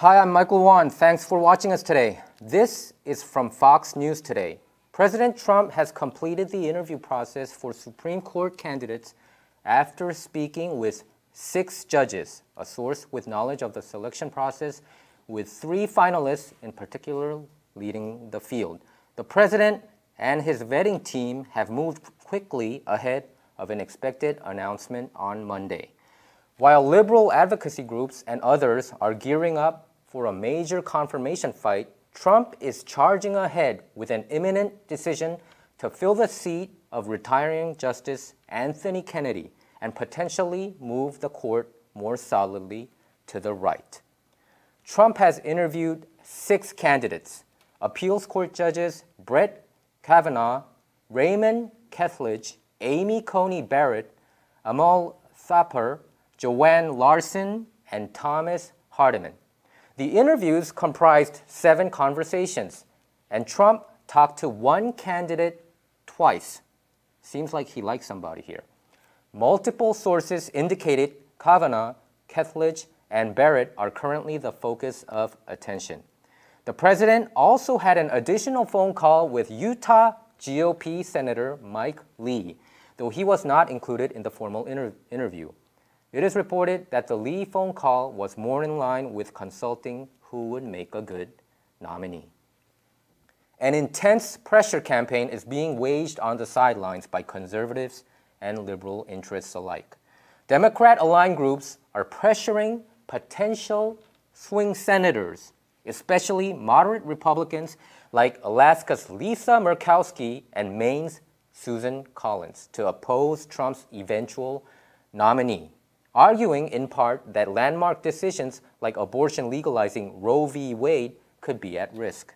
Hi, I'm Michael Wan. Thanks for watching us today. This is from Fox News Today. President Trump has completed the interview process for Supreme Court candidates after speaking with 6 judges, a source with knowledge of the selection process, with 3 finalists in particular leading the field. The president and his vetting team have moved quickly ahead of an expected announcement on Monday. While liberal advocacy groups and others are gearing up for a major confirmation fight, Trump is charging ahead with an imminent decision to fill the seat of retiring Justice Anthony Kennedy and potentially move the court more solidly to the right. Trump has interviewed 6 candidates: appeals court judges Brett Kavanaugh, Raymond Kethledge, Amy Coney Barrett, Amal Thapar, Joanne Larson, and Thomas Hardiman. The interviews comprised 7 conversations, and Trump talked to one candidate twice. Seems like he likes somebody here. Multiple sources indicated Kavanaugh, Kethledge, and Barrett are currently the focus of attention. The president also had an additional phone call with Utah GOP Senator Mike Lee, though he was not included in the formal interview. It is reported that the Lee phone call was more in line with consulting who would make a good nominee. An intense pressure campaign is being waged on the sidelines by conservatives and liberal interests alike. Democrat-aligned groups are pressuring potential swing senators, especially moderate Republicans like Alaska's Lisa Murkowski and Maine's Susan Collins, to oppose Trump's eventual nominee, arguing in part that landmark decisions like abortion legalizing Roe v. Wade could be at risk.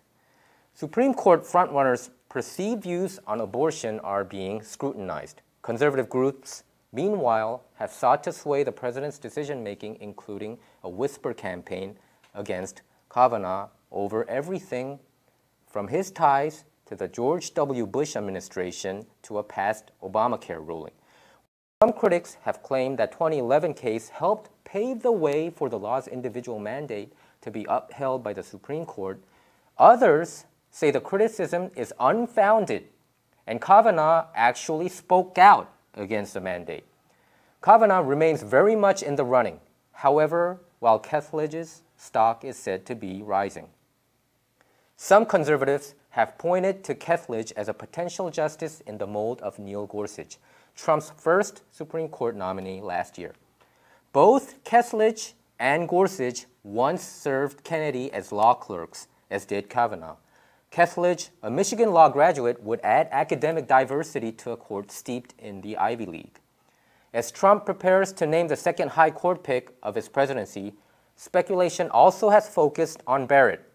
Supreme Court frontrunners' perceived views on abortion are being scrutinized. Conservative groups, meanwhile, have sought to sway the president's decision-making, including a whisper campaign against Kavanaugh over everything from his ties to the George W. Bush administration to a past Obamacare ruling. Some critics have claimed that 2011 case helped pave the way for the law's individual mandate to be upheld by the Supreme Court. Others say the criticism is unfounded, and Kavanaugh actually spoke out against the mandate. Kavanaugh remains very much in the running, however, while Kethledge's stock is said to be rising. Some conservatives have pointed to Kethledge as a potential justice in the mold of Neil Gorsuch, Trump's first Supreme Court nominee last year. Both Kethledge and Gorsuch once served Kennedy as law clerks, as did Kavanaugh. Kethledge, a Michigan law graduate, would add academic diversity to a court steeped in the Ivy League. As Trump prepares to name the second high court pick of his presidency, speculation also has focused on Barrett,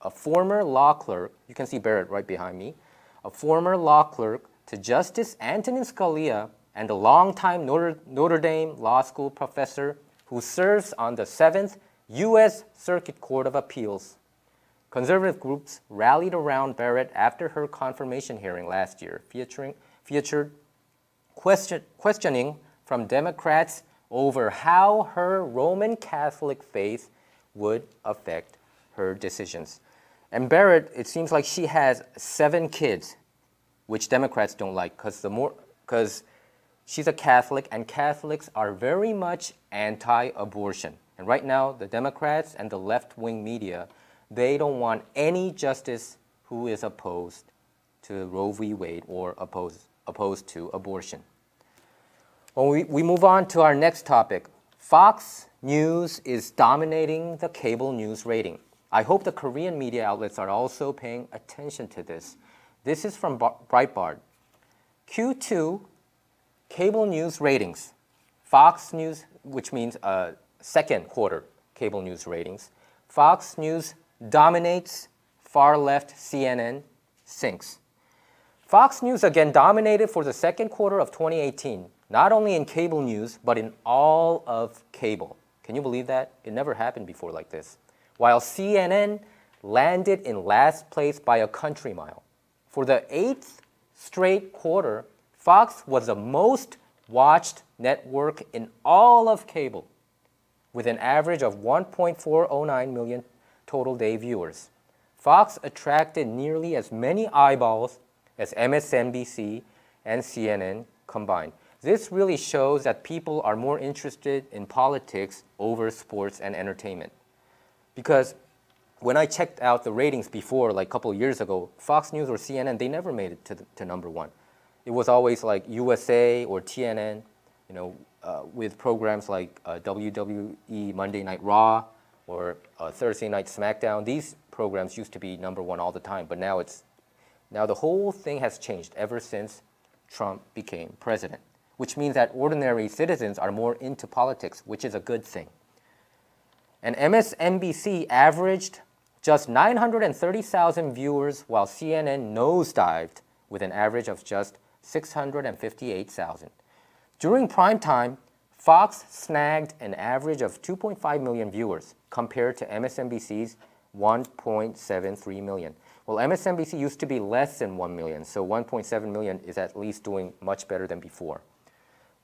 a former law clerk. You can see Barrett right behind me, a former law clerk to Justice Antonin Scalia and a longtime Notre Dame Law School professor who serves on the 7th U.S. Circuit Court of Appeals. Conservative groups rallied around Barrett after her confirmation hearing last year, featured questioning from Democrats over how her Roman Catholic faith would affect her decisions. And Barrett, it seems like she has 7 kids, which Democrats don't like because she's a Catholic, and Catholics are very much anti-abortion. And right now, the Democrats and the left-wing media, they don't want any justice who is opposed to Roe v. Wade or opposed to abortion. Well, we move on to our next topic. Fox News is dominating the cable news rating. I hope the Korean media outlets are also paying attention to this. This is from Breitbart. Q2 cable news ratings. Fox News, which means second quarter cable news ratings. Fox News dominates, far left CNN sinks. Fox News again dominated for the second quarter of 2018, not only in cable news, but in all of cable. Can you believe that? It never happened before like this. While CNN landed in last place by a country mile. For the 8th straight quarter, Fox was the most watched network in all of cable. with an average of 1.409 million total day viewers. Fox attracted nearly as many eyeballs as MSNBC and CNN combined. This really shows that people are more interested in politics over sports and entertainment. Because when I checked out the ratings before, like a couple of years ago, Fox News or CNN, they never made it to number one. It was always like USA or TNN, with programs like WWE Monday Night Raw or Thursday Night SmackDown. These programs used to be number one all the time, but now the whole thing has changed ever since Trump became president, which means that ordinary citizens are more into politics, which is a good thing. And MSNBC averaged just 930,000 viewers, while CNN nosedived with an average of just 658,000. During prime time, Fox snagged an average of 2.5 million viewers compared to MSNBC's 1.73 million. Well, MSNBC used to be less than 1 million, so 1.7 million is at least doing much better than before.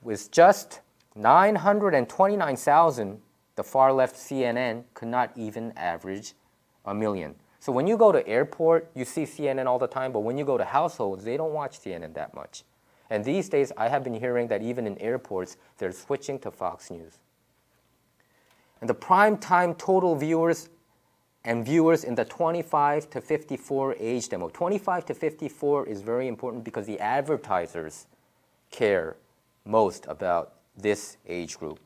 With just 929,000, the far-left CNN could not even average a million. So when you go to airport, you see CNN all the time, but when you go to households, they don't watch CNN that much. And these days, I have been hearing that even in airports, they're switching to Fox News. And the prime time total viewers in the 25 to 54 age demo. 25 to 54 is very important because the advertisers care most about this age group.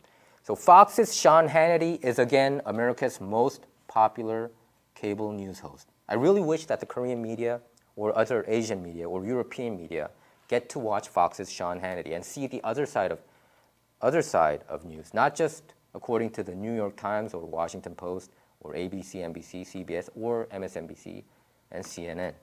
So Fox's Sean Hannity is again America's most popular cable news host. I really wish that the Korean media or other Asian media or European media get to watch Fox's Sean Hannity and see the other side of news, not just according to the New York Times or Washington Post or ABC, NBC, CBS, or MSNBC and CNN.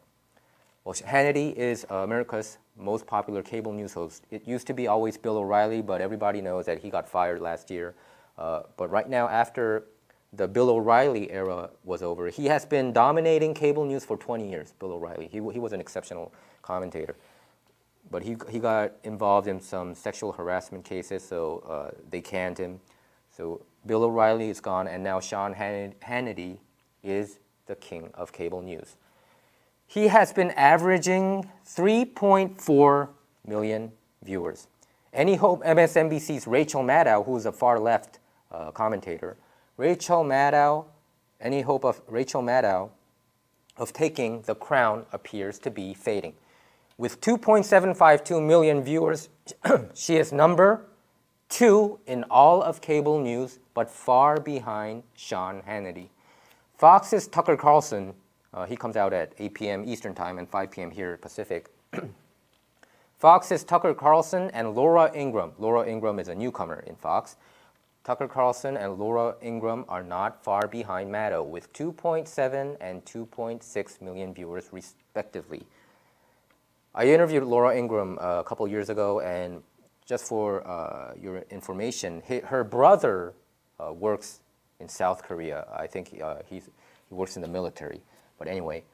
Well, Hannity is America's most popular cable news host. It used to be always Bill O'Reilly, but everybody knows that he got fired last year. But right now, after the Bill O'Reilly era was over, he has been dominating cable news for 20 years, Bill O'Reilly. He was an exceptional commentator. But he got involved in some sexual harassment cases, so they canned him. So Bill O'Reilly is gone, and now Sean Hannity is the king of cable news. He has been averaging 3.4 million viewers. Any hope MSNBC's Rachel Maddow, who's a far-left commentator, any hope of Rachel Maddow of taking the crown appears to be fading. With 2.752 million viewers, she is number 2 in all of cable news, but far behind Sean Hannity. Fox's Tucker Carlson, he comes out at 8 p.m. Eastern Time and 5 p.m. here Pacific. Fox's Tucker Carlson and Laura Ingraham. Laura Ingraham is a newcomer in Fox. Tucker Carlson and Laura Ingraham are not far behind Maddow with 2.7 and 2.6 million viewers respectively. I interviewed Laura Ingraham a couple years ago, and just for your information, her brother works in South Korea. I think he works in the military. But anyway,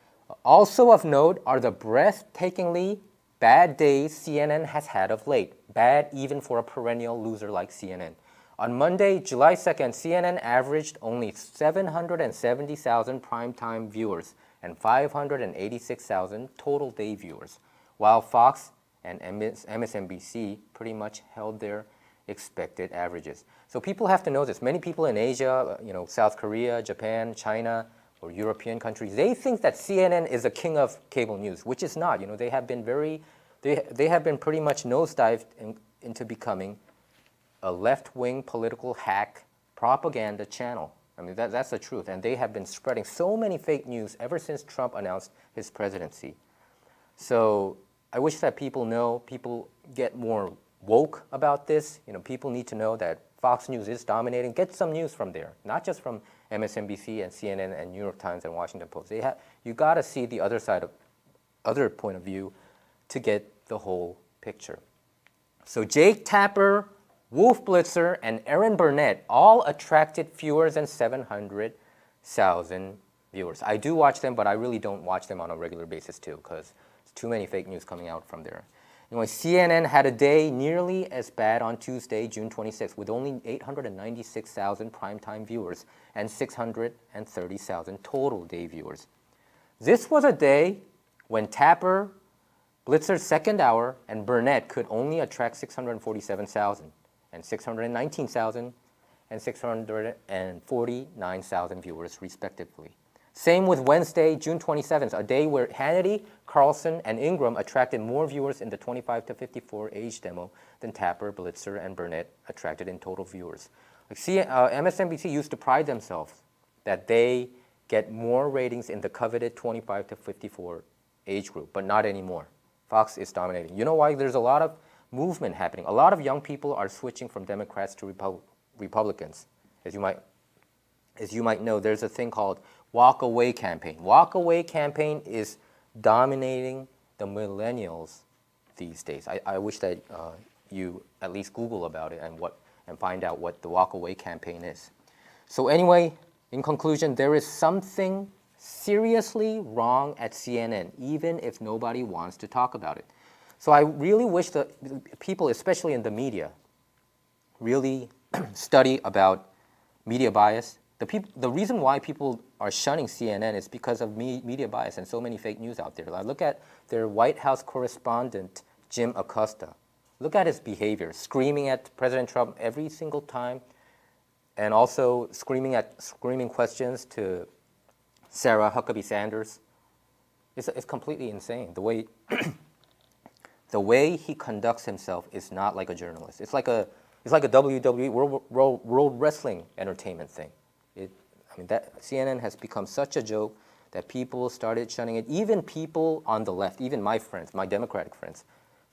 also of note are the breathtakingly bad days CNN has had of late. Bad even for a perennial loser like CNN. On Monday, July 2nd, CNN averaged only 770,000 primetime viewers and 586,000 total day viewers, while Fox and MSNBC pretty much held their expected averages. So people have to know this. Many people in Asia, South Korea, Japan, China, or European countries, they think that CNN is the king of cable news, which is not. They have been pretty much nosedived into becoming a left-wing political hack propaganda channel. I mean, that's the truth. And they have been spreading so many fake news ever since Trump announced his presidency. So I wish that people get more woke about this. People need to know that Fox News is dominating. Get some news from there, not just from MSNBC and CNN and New York Times and Washington Post. You got to see the other point of view to get the whole picture. So Jake Tapper, Wolf Blitzer, and Erin Burnett all attracted fewer than 700,000 viewers. I do watch them, but I really don't watch them on a regular basis too, because too many fake news coming out from there. Anyway, CNN had a day nearly as bad on Tuesday, June 26th, with only 896,000 primetime viewers and 630,000 total day viewers. This was a day when Tapper, Blitzer's second hour, and Burnett could only attract 647,000 and 619,000 and 649,000 viewers, respectively. Same with Wednesday, June 27th, a day where Hannity, Carlson, and Ingram attracted more viewers in the 25 to 54 age demo than Tapper, Blitzer, and Burnett attracted in total viewers. Like MSNBC used to pride themselves that they get more ratings in the coveted 25 to 54 age group, but not anymore. Fox is dominating. You know why? There's a lot of movement happening. A lot of young people are switching from Democrats to Republicans. As you might know, there's a thing called Walk Away campaign. Walk Away campaign is dominating the millennials these days. I wish that you at least Google about it and find out what the Walk Away campaign is. So anyway, in conclusion, there is something seriously wrong at CNN, even if nobody wants to talk about it. So I really wish that people, especially in the media, really study about media bias. The reason why people are shunning CNN is because of media bias and so many fake news out there. Like, look at their White House correspondent, Jim Acosta. Look at his behavior, screaming at President Trump every single time, and also screaming questions to Sarah Huckabee Sanders. It's completely insane. The way he conducts himself is not like a journalist. It's like a WWE World Wrestling Entertainment thing. That CNN has become such a joke that people started shunning it. Even people on the left, even my friends, my Democratic friends,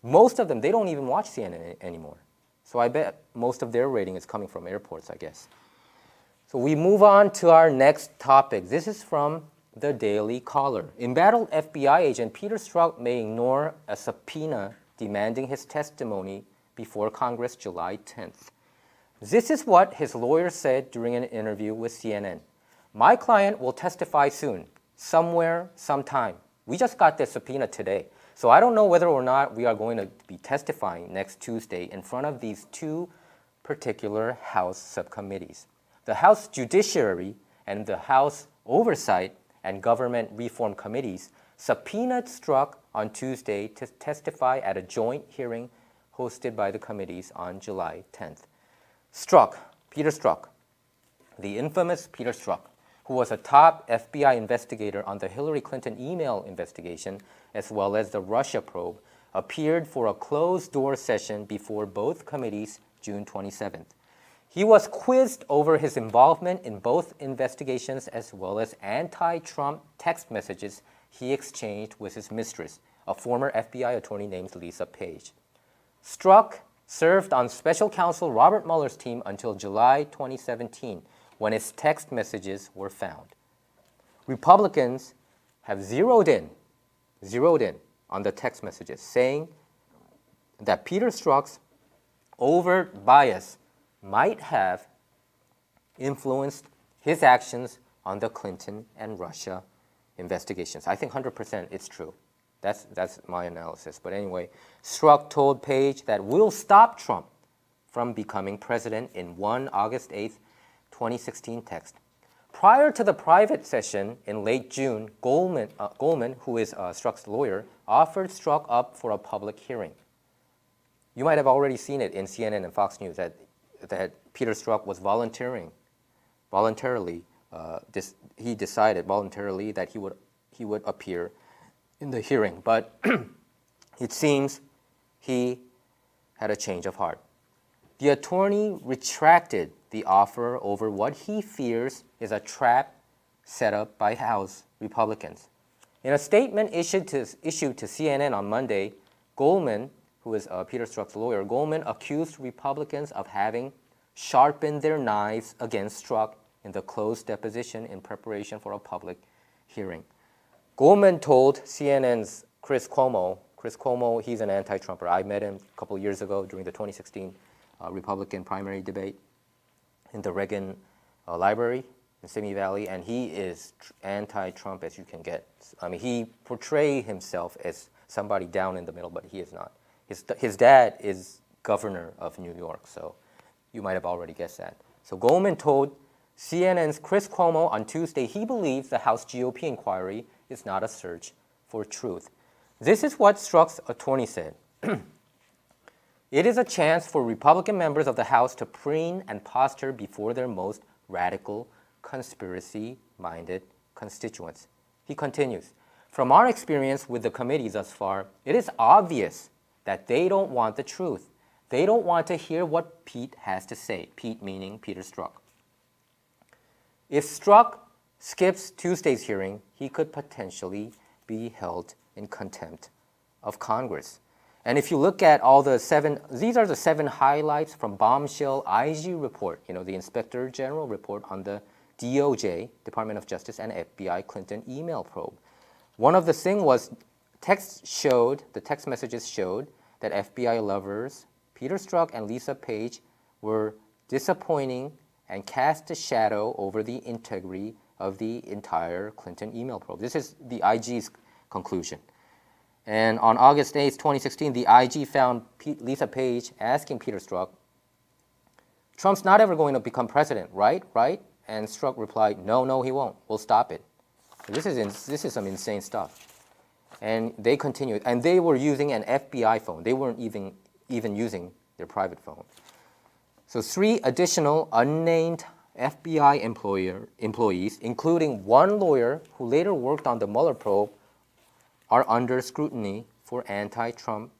most of them, they don't even watch CNN anymore. So I bet most of their rating is coming from airports, I guess. So we move on to our next topic. This is from the Daily Caller. Embattled FBI agent Peter Strzok may ignore a subpoena demanding his testimony before Congress July 10th. This is what his lawyer said during an interview with CNN. My client will testify soon, somewhere, sometime. We just got the subpoena today. So I don't know whether or not we are going to be testifying next Tuesday in front of these two particular House subcommittees. The House Judiciary and the House Oversight and Government Reform Committees subpoenaed Strzok on Tuesday to testify at a joint hearing hosted by the committees on July 10th. Peter Strzok, the infamous Peter Strzok, who was a top FBI investigator on the Hillary Clinton email investigation as well as the Russia probe, appeared for a closed-door session before both committees June 27th. He was quizzed over his involvement in both investigations as well as anti-Trump text messages he exchanged with his mistress, a former FBI attorney named Lisa Page. Strzok served on special counsel Robert Mueller's team until July 2017, when his text messages were found. Republicans have zeroed in on the text messages, saying that Peter Strzok's overt bias might have influenced his actions on the Clinton and Russia investigations. I think 100% it's true. That's my analysis. But anyway, Strzok told Page that we'll stop Trump from becoming president in one August 8th, 2016 text. Prior to the private session in late June, Goldman, who is Strzok's lawyer, offered Strzok up for a public hearing. You might have already seen it in CNN and Fox News that Peter Strzok was he decided voluntarily that he would appear in the hearing, but it seems he had a change of heart. The attorney retracted the offer over what he fears is a trap set up by House Republicans. In a statement issued to CNN on Monday, Goldman, who is Peter Strzok's lawyer, Goldman accused Republicans of having sharpened their knives against Strzok in the closed deposition in preparation for a public hearing. Goldman told CNN's Chris Cuomo, he's an anti-Trumper. I met him a couple of years ago during the 2016 Republican primary debate in the Reagan Library in Simi Valley, and he is anti-Trump as you can get. I mean, he portrays himself as somebody down in the middle, but he is not. His dad is governor of New York, so you might have already guessed that. So Goldman told CNN's Chris Cuomo on Tuesday he believes the House GOP inquiry is not a search for truth. This is what Strzok's attorney said. It is a chance for Republican members of the House to preen and posture before their most radical, conspiracy-minded constituents. He continues, from our experience with the committee thus far, it is obvious that they don't want the truth. They don't want to hear what Pete has to say, Pete meaning Peter Strzok. If Strzok skips Tuesday's hearing, he could potentially be held in contempt of Congress. And if you look at all the these are the 7 highlights from Bombshell IG report, the Inspector General report on the DOJ, Department of Justice, and FBI Clinton email probe. One of the things was the text messages showed that FBI lovers Peter Strzok and Lisa Page were disappointing and cast a shadow over the integrity of the entire Clinton email probe. This is the IG's conclusion. And on August 8, 2016, the IG found Lisa Page asking Peter Strzok, Trump's not ever going to become president, right? Right? And Strzok replied, no, he won't. We'll stop it. This is some insane stuff. And they continued. And they were using an FBI phone. They weren't even using their private phone. So 3 additional unnamed FBI employees, including one lawyer who later worked on the Mueller probe, are under scrutiny for anti-Trump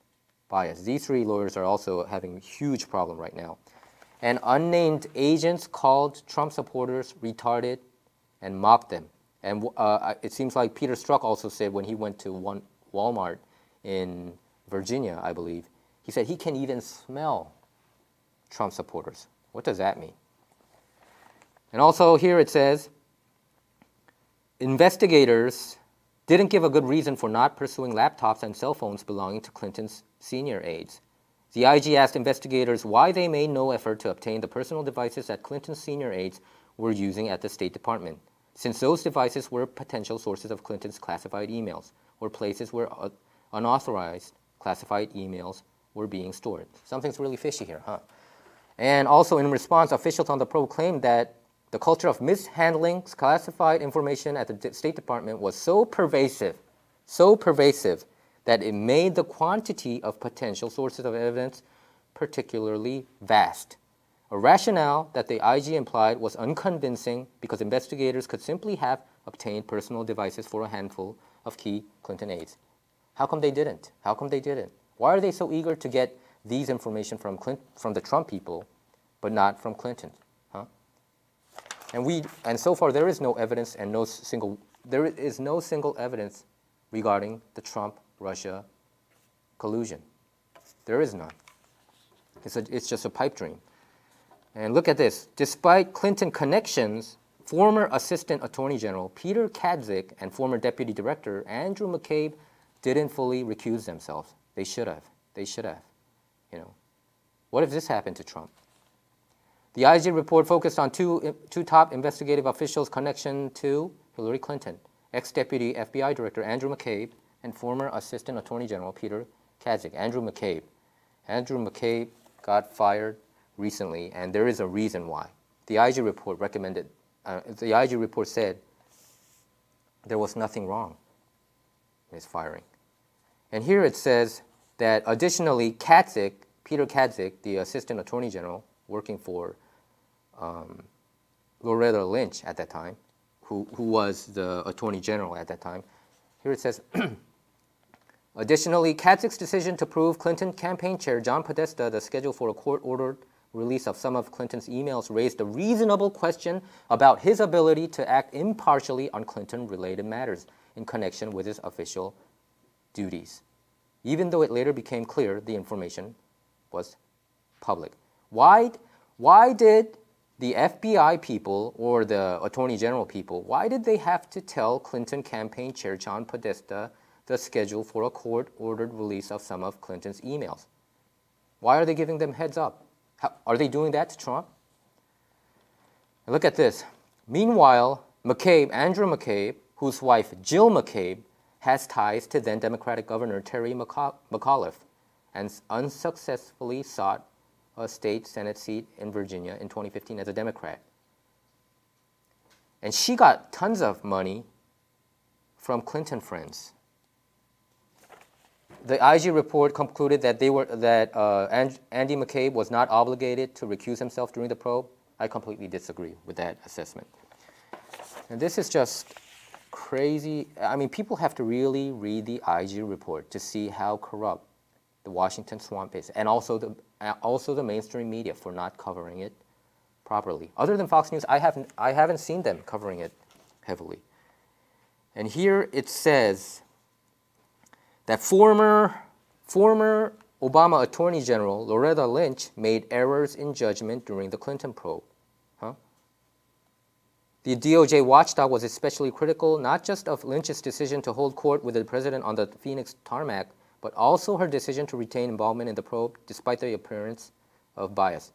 bias. These 3 lawyers are also having a huge problem right now. And unnamed agents called Trump supporters retarded and mocked them. And it seems like Peter Strzok also said when he went to Walmart in Virginia, I believe, he said he can even smell Trump supporters. What does that mean? And also here it says, investigators didn't give a good reason for not pursuing laptops and cell phones belonging to Clinton's senior aides. The IG asked investigators why they made no effort to obtain the personal devices that Clinton's senior aides were using at the State Department, since those devices were potential sources of Clinton's classified emails, or places where unauthorized classified emails were being stored. Something's really fishy here, huh? And also in response, officials on the probe claimed that the culture of mishandling classified information at the State Department was so pervasive that it made the quantity of potential sources of evidence particularly vast. A rationale that the IG implied was unconvincing because investigators could simply have obtained personal devices for a handful of key Clinton aides. How come they didn't? How come they didn't? Why are they so eager to get these information from the Trump people, but not from Clinton? Huh? And so far there is no evidence and there is no single evidence regarding the Trump-Russia collusion. There is none. It's just a pipe dream. And look at this. Despite Clinton connections, former Assistant Attorney General Peter Kadzik and former Deputy Director Andrew McCabe didn't fully recuse themselves. They should have. They should have. What if this happened to Trump? The IG report focused on two top investigative officials' connection to Hillary Clinton, ex-Deputy FBI Director Andrew McCabe and former Assistant Attorney General Peter Kadzik. Andrew McCabe got fired recently, and there is a reason why. The IG report said there was nothing wrong in his firing. And here it says that additionally, Peter Kadzik, the Assistant Attorney General working for Loretta Lynch at that time, who was the Attorney General at that time, here it says, additionally, Kadzik's decision to prove Clinton campaign chair John Podesta the schedule for a court-ordered release of some of Clinton's emails raised a reasonable question about his ability to act impartially on Clinton-related matters in connection with his official duties, even though it later became clear the information was public. Why did the FBI people or the Attorney General people, why did they have to tell Clinton campaign chair John Podesta the schedule for a court-ordered release of some of Clinton's emails? Why are they giving them heads up? Are they doing that to Trump? And look at this. Meanwhile, Andrew McCabe, whose wife Jill McCabe has ties to then Democratic Governor Terry McAuliffe, and unsuccessfully sought a state Senate seat in Virginia in 2015 as a Democrat. And she got tons of money from Clinton friends. The IG report concluded that Andy McCabe was not obligated to recuse himself during the probe. I completely disagree with that assessment. And this is just crazy. I mean, people have to really read the IG report to see how corrupt the Washington swamp is, and also the mainstream media for not covering it properly. Other than Fox News, I haven't seen them covering it heavily. And here it says that former Obama Attorney General Loretta Lynch made errors in judgment during the Clinton probe. The DOJ watchdog was especially critical not just of Lynch's decision to hold court with the president on the Phoenix tarmac, but also her decision to retain involvement in the probe despite the appearance of bias.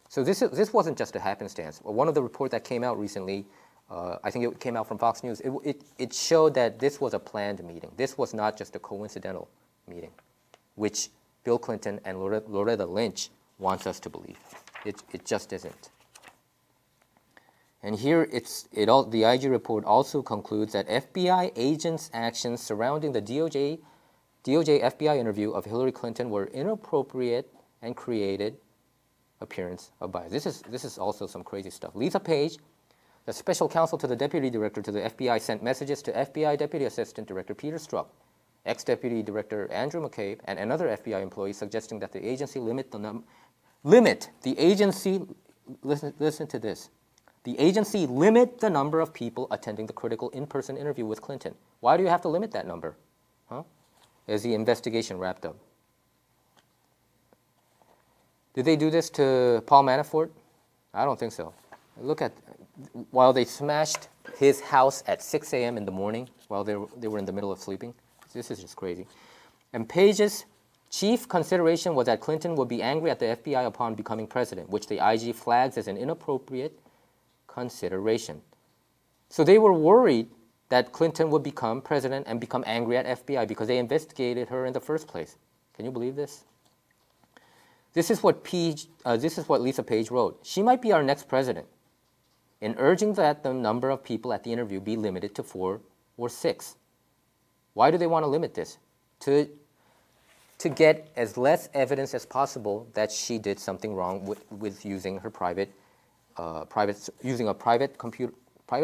So this wasn't just a happenstance. One of the reports that came out recently, I think it came out from Fox News, it showed that this was a planned meeting. This was not just a coincidental meeting, which Bill Clinton and Loretta Lynch wants us to believe. It just isn't. And here the IG report also concludes that FBI agents' actions surrounding the DOJ FBI interview of Hillary Clinton were inappropriate and created appearance of bias. This is also some crazy stuff. Lisa Page, the special counsel to the deputy director to the FBI, sent messages to FBI Deputy Assistant Director Peter Strzok, ex-Deputy Director Andrew McCabe, and another FBI employee suggesting that the agency listen to this. The agency limit the number of people attending the critical in-person interview with Clinton. Why do you have to limit that number? As the investigation wrapped up. Did they do this to Paul Manafort? I don't think so. Look at, while they smashed his house at 6 a.m. in the morning while they were in the middle of sleeping. This is just crazy. And Page's chief consideration was that Clinton would be angry at the FBI upon becoming president, which the IG flags as an inappropriate consideration. So they were worried that Clinton would become president and become angry at FBI because they investigated her in the first place. Can you believe this? This is what Lisa Page wrote. She might be our next president. In urging that the number of people at the interview be limited to 4 or 6. Why do they want to limit this? To get as less evidence as possible that she did something wrong with using her using a private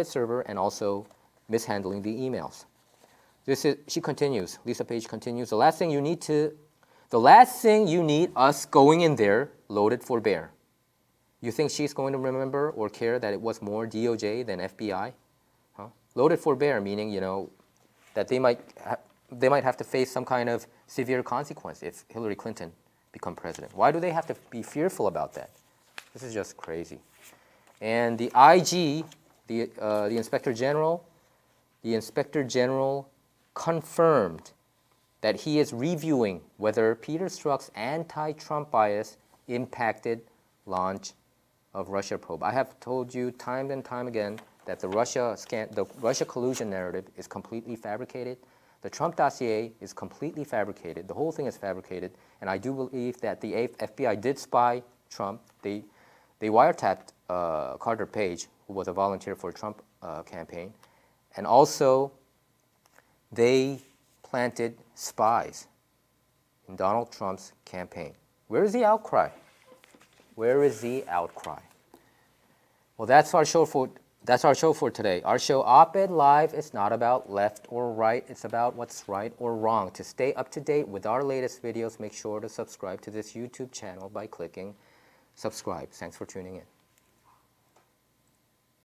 server and also mishandling the emails. She continues. Lisa Page continues. The last thing you need us going in there loaded for bear. You think she's going to remember or care that it was more DOJ than FBI? Loaded for bear, meaning that they might have to face some kind of severe consequence if Hillary Clinton become president. Why do they have to be fearful about that? This is just crazy. And the IG, the Inspector General confirmed that he is reviewing whether Peter Strzok's anti-Trump bias impacted launch of Russia probe. I have told you time and time again that the Russia collusion narrative is completely fabricated. The Trump dossier is completely fabricated. The whole thing is fabricated. And I do believe that the FBI did spy Trump. They wiretapped Carter Page, who was a volunteer for the Trump campaign. And also, they planted spies in Donald Trump's campaign. Where is the outcry? Where is the outcry? Well, that's our show for today. Our show, Op-Ed Live, is not about left or right. It's about what's right or wrong. To stay up to date with our latest videos, make sure to subscribe to this YouTube channel by clicking subscribe. Thanks for tuning in.